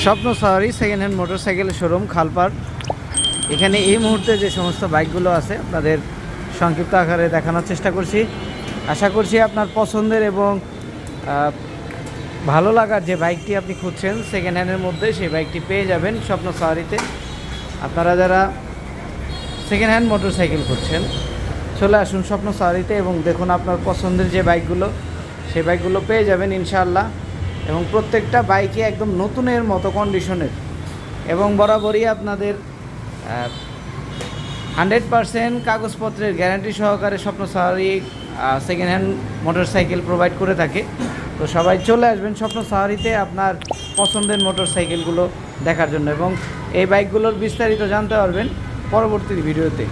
স্বপ্ন সাওয়ারি second hand motorcycle showroom খালপাড়। এখানে এই মুহূর্তে যে সমস্ত বাইকগুলো আছে আপনাদের সংক্ষিপ্ত আকারে দেখানোর চেষ্টা করছি। আশা করছি আপনার পছন্দের এবং ভালো লাগার যে বাইকটি আপনি খুঁজছেন সেকেন্ড হ্যান্ডের মধ্যে সেই বাইকটি পেয়ে যাবেন স্বপ্ন সাওয়ারিতে। আপনারা যারা সেকেন্ড হ্যান্ড মোটরসাইকেল খুঁজছেন চলে আসুন স্বপ্ন সাওয়ারিতে এবং দেখুন আপনার পছন্দের যে বাইকগুলো সেই বাইকগুলো পেয়ে যাবেন ইনশাআল্লাহ। এবং প্রত্যেকটা বাইকে একদম নতুনের মতো কন্ডিশনের এবং বরাবরই আপনাদের 100% কাগজপত্রের গ্যারান্টি সহকারে স্বপ্ন সাওয়ারি সেকেন্ড হ্যান্ড মোটরসাইকেল প্রোভাইড করে থাকে। তো সবাই চলে আসবেন স্বপ্ন সাওয়ারিতে আপনার পছন্দের মোটরসাইকেলগুলো দেখার জন্য এবং এই বাইকগুলোর বিস্তারিত জানতে পারবেন পরবর্তী ভিডিওতে।